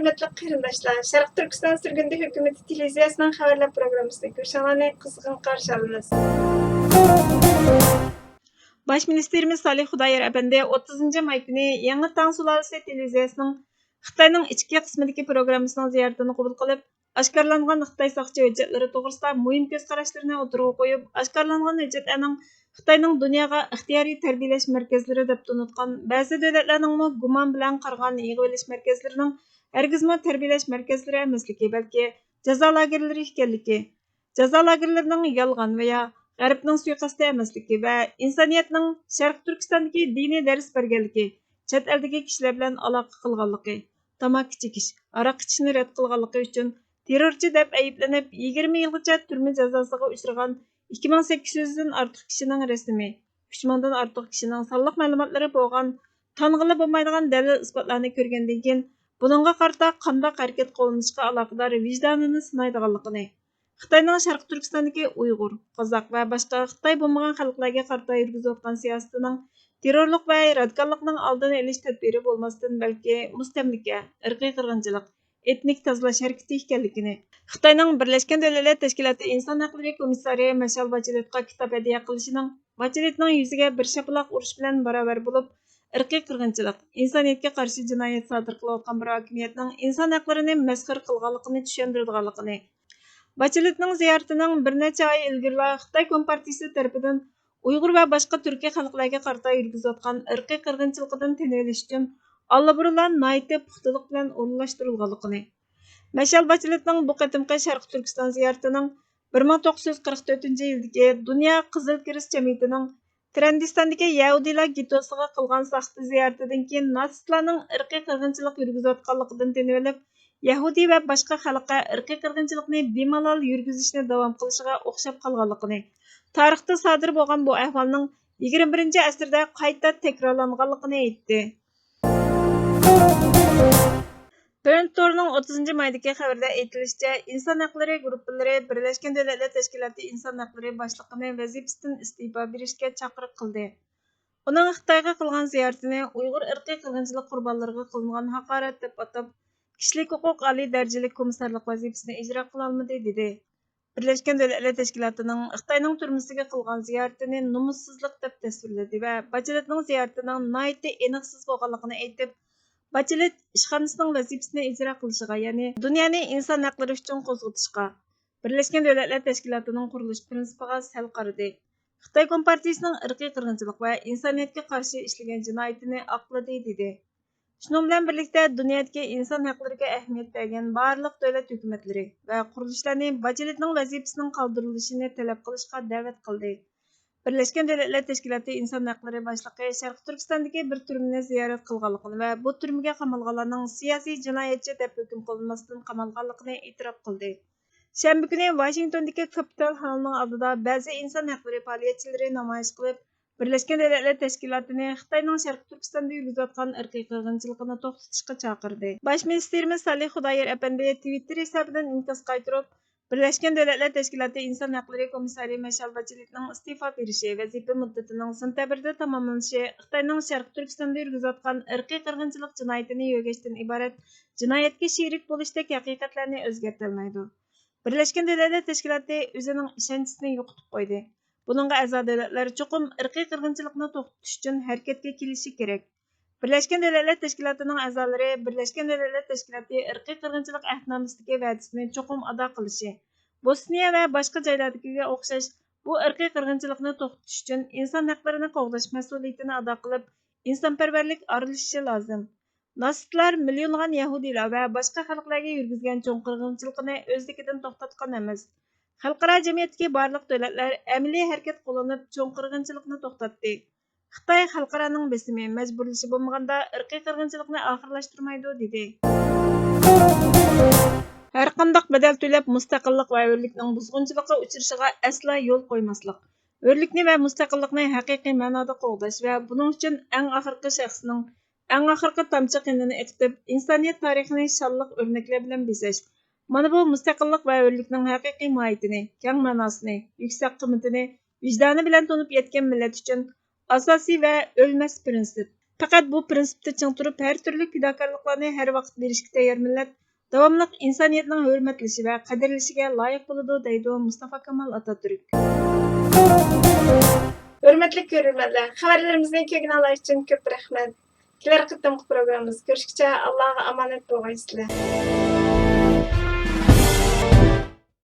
hörmetli qarindoshlar, Sharq Turkiston Surgundi hukumati televiziyasining xabarlar programmasida ko'rishinglarni qizg'in qarshi olamiz. Bosh ministerimiz Salih Xudoyor apandi 30 may kuni Yangi Tang sulolasi televiziyasining Xitoyning ichki qismidagi programmasining ziyoratini qabul qilib, oshkorlangan Xitoy soqchi hujjatlari to'g'risida muhim ko'z qarashlarini o'tirg'a qo'yib, oshkorlangan hujjatlarning Xitoyning dunyoga ixtiyoriy tarbiyalash markazlari deb tanitgan ba'zi davlatlarning gumon bilan qargan yig'ib olish markazlarining hargizmi tarbiyalash markazlari emasligi, balki jazo lagerlari ekanligi, jazo lagerlarining yolg'on va G'arbning suiqasdi emasligi va insoniyatning Sharq Turkistondagi diniy dars berganligi, chet eldagi kishilar bilan aloqa qilganligi, tamaki chekish, aroq ichishni rad qilganligi uchun terrorchi deb ayblanib 20 yilgacha turma jazosiga uchragan 2800 dan ortiq kishining rasmi, 3000 dan ortiq kishining sonliq ma'lumotlari bo'lgan, tong'ili bo'lmaydigan dalil isbotlarni ko'rgandan keyin buningga qarata qanday harakat qo'llanishga aloqador vijdonini sinaydiganligini, Xitoyning Sharq Turkistondagi Uyg'ur, Qozoq va boshqa Xitoy bo'lmagan xalqlarga qarata yurgizayotgan siyosatining terrorlik va radikallikning oldini olish tadbiri bo'lmasdan, balki mustamlika, irqiy qirg'inchilik, etnik tozalash harakati ekanligini, Xitoyning Birlashgan Davlatlar Tashkiloti Inson haqlari komissari Mashal Bacheletga kitob hadya qilishining Bacheletning yuziga bir shapaloq urish bilan barobar bo'lib, irqiy qirg'inchilik, insoniyatga qarshi jinoyat sodir qilayotgan bir hokimiyatning inson haqlarini masxar qilganligini tushundirganligini, Bacheletning ziyoratining bir necha oy ilgari Xitoy Kompartiyasi tarafidan Uyg'ur va boshqa turkiy xalqlarga qarata yurgizayotgan irqiy qirg'inchilikdan tinilish uchun allaburunlar nihoyatda puxtalik bilan o'rinlashtirilganligini, Mashal Bacheletning bu qatimqi Sharq Turkiston ziyoratining 1944-yildagi Dunyo Qizil Kirist jamiyatining Trendistondagi Yahudiylar getosiga qilgan saxta ziyoratidan keyin natsistlarning irqiy qirg'inchilik yurgizayotganligidan tinilib, Yahudi va boshqa xalqqa irqiy qirg'inchilikni bemalol yurgizishni davom qilishiga o'xshab qolganligini, tarixda sodir bo'lgan bu ahvolning 21-asrda qayta takrorlanganligini aytdi. Toronto'ning 30 maydagi xabarda aytilishicha, inson haqlari guruhlari Birlashgan Davlatlar Tashkiloti inson haqlari boshlig'ini vazifasidan iste'fo berishga chaqiriq qildi. Uning Xitoyga qilgan ziyoratini Uyg'ur irqiy qirg'inchilik qurbonlariga qilingan haqorat deb atab, kishilik huquq oliy darajalik komissarlik vazifasini ijro qila olmadi dedi. Birlashgan Davlatlar Tashkilotining Xitoyning turmisiga qilgan ziyoratini nomussizlik deb tasvirladi va Bacheletning ziyoratining nihoyatda aniqsiz bo'lganligini aytib, Bachelet ishxonasining vazifasini ijro qilishiga, ya'ni dunyoni inson haqlari uchun qo'zg'atishga, Birlashgan Davlatlar Tashkilotining qurilish prinsipiga sal qaradi. Xitoy Kompartiyasining irqiy qirg'inchilik va insoniyatga qarshi ishlagan jinoyatini oqladi dedi. Shunun bilan birlikda dunyodagi inson haqlariga ahamiyat bergan barliq davlat hukumatlari va qurilishlarni Bacheletning vazifasining qoldirilishini talab qilishga da'vat qildi. Birlashgan Davlatlar Tashkiloti inson haqlari boshlig'i Sharq Turkistondagi bir turmani ziyorat qilganligini va bu turmaga qamalganlarning siyosiy jinoyatchi deb hukm qilinmasdan qamalganligini e'tirof qildi. Shanba kuni Washingtondagi Capitol Hallning oldida ba'zi inson haqlari faoliyatchilari namoyish qilib, Birlashgan Davlatlar Tashkilotini Xitoyning Sharq Turkistonda yurgizayotgan irqiy qirg'inchilikni to'xtatishga chaqirdi. Bosh ministerimiz Salih Xudoyor apandi Twitter hisobidan inkos qaytarib, Birlashgan Davlatlar Tashkiloti inson haqlari komissari Mashal Bacheletning iste'fo berishi vazifa muddatining sentabrda tamomlanishi Xitoyning Sharq Turkistonda yurgizayotgan irqiy qirg'inchilik jinoyatini yo'gashdan iborat jinoyatga sherik bo'lishdek haqiqatlarni o'zgartirmaydi. Birlashgan Davlatlar Tashkiloti o'zining ishonchisini yo'qotib qo'ydi. Buningga a'zo davlatlar cho'qim irqiy qirg'inchilikni to'xtatish uchun harakatga kelishi kerak. Birlashgan Davlatlar Tashkilotining a'zolari Birlashgan Davlatlar Tashkiloti irqiy qirg'inchilik ahdnomasidagi va'dasini cho'qim ado qilishi, Bosniya va boshqa joylardagiga o'xshash bu irqiy qirg'inchilikni to'xtatish uchun inson haqlarini qo'g'dash mas'uliyatini ado qilib, insonparvarlik aralashishi lozim. Natsistlar millionlagan Yahudiylar va boshqa xalqlarga yurgizgan cho'ng qirg'inchilikni o'zligidan to'xtatgan emas. Xalqaro jamiyatdagi barliq davlatlar amaliy harakat qo'llanib cho'ng qirg'inchilikni to'xtatdi. Xitoy xalqaroning besimi, majburlashi bo'lmaganda irqiy qirg'inchilikni oxirlashtirmaydi dedi. Har qanday badal to'lab mustaqillik va hurlikning buzg'unchilikqa uchrashiga aslo yo'l qo'ymaslik. Hurlikni va mustaqillikni haqiqiy ma'noda qo'g'dash va buning uchun eng oxirgi shaxsning eng oxirgi tomchi qinini iqtib, insoniyat tarixini shonliq o'rnaklar bilan bezash. Mana bu mustaqillik va hurlikning haqiqiy mohiyatini, keng ma'nosini, yuksak qiymatini vijdoni bilan tunib yetgan millat uchun asosiy va o'lmas prinsip. Faqat bu prinsipda ching turib, har turli fidokorliklarni har vaqt berishga tayyor millat davomliq insoniyatning hurmatlashi va qadrlashiga loyiq bo'ladi, deydi Mustafa Kemal Atatürk. Hurmatli ko'ruvchilar, xabarlarimizni ko'rgan uchun ko'p rahmat. Kelar qitimqi programmamizda ko'rishguncha Allohga omonat bo'lgaysizlar.